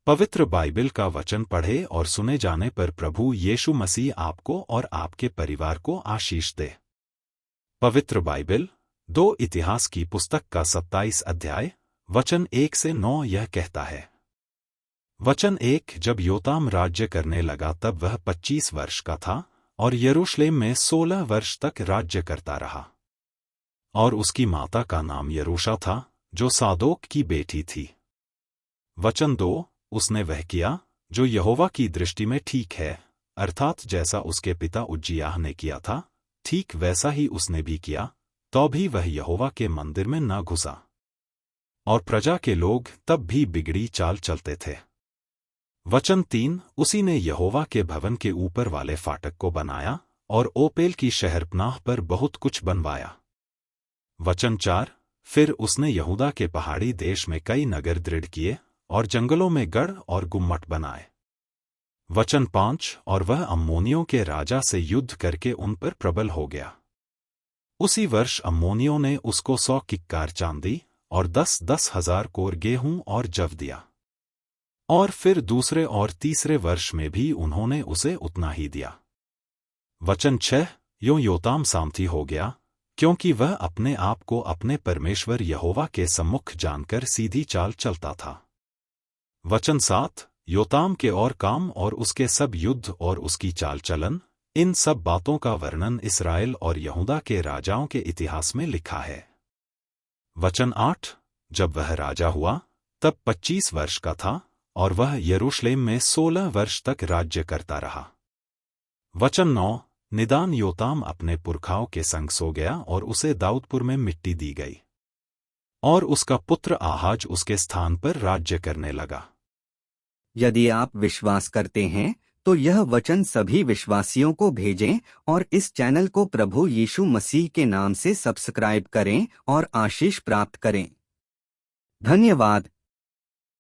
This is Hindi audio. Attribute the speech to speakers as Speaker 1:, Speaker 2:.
Speaker 1: पवित्र बाइबल का वचन पढ़े और सुने जाने पर प्रभु यीशु मसीह आपको और आपके परिवार को आशीष दे। पवित्र बाइबल 2 इतिहास की पुस्तक का 27 अध्याय वचन 1 से 9 यह कहता है। वचन 1 जब योताम राज्य करने लगा तब वह 25 वर्ष का था और यरूशलेम में 16 वर्ष तक राज्य करता रहा। और उसकी माता का नाम यरूशा था जो सादोक की बेटी थी। वचन 2 उसने वह किया जो यहोवा की दृष्टि में ठीक है, अर्थात जैसा उसके पिता उज्जियाह ने किया था ठीक वैसा ही उसने भी किया, तो भी वह यहोवा के मंदिर में न घुसा। और प्रजा के लोग तब भी बिगड़ी चाल चलते थे। वचन 3 उसी ने यहोवा के भवन के ऊपर वाले फाटक को बनाया और ओपेल की शहरपनाह पर बहुत कुछ बनवाया। वचन 4 फिर उसने यहूदा के पहाड़ी देश में कई नगर दृढ़ किए और जंगलों में गढ़ और गुम्मट बनाए। वचन 5 और वह अम्मोनियों के राजा से युद्ध करके उन पर प्रबल हो गया। उसी वर्ष अम्मोनियों ने उसको 100 किक्कार चांदी और 10-10 हजार कोर गेहूं और जव दिया। और फिर दूसरे और तीसरे वर्ष में भी उन्होंने उसे उतना ही दिया। वचन 6 योताम सामथी हो गया क्योंकि वह अपने आप को अपने परमेश्वर यहोवा के सम्मुख जानकर सीधी चाल चलता था। वचन 7 योताम के और काम और उसके सब युद्ध और उसकी चाल चलन, इन सब बातों का वर्णन इस्राएल और यहूदा के राजाओं के इतिहास में लिखा है। वचन 8 जब वह राजा हुआ तब 25 वर्ष का था और वह यरूशलेम में 16 वर्ष तक राज्य करता रहा। वचन 9 निदान योताम अपने पुरखाओं के संग सो गया और उसे दाऊदपुर में मिट्टी दी गई। और उसका पुत्र आहाज उसके स्थान पर राज्य करने लगा।
Speaker 2: यदि आप विश्वास करते हैं तो यह वचन सभी विश्वासियों को भेजें और इस चैनल को प्रभु यीशु मसीह के नाम से सब्सक्राइब करें और आशीष प्राप्त करें। धन्यवाद।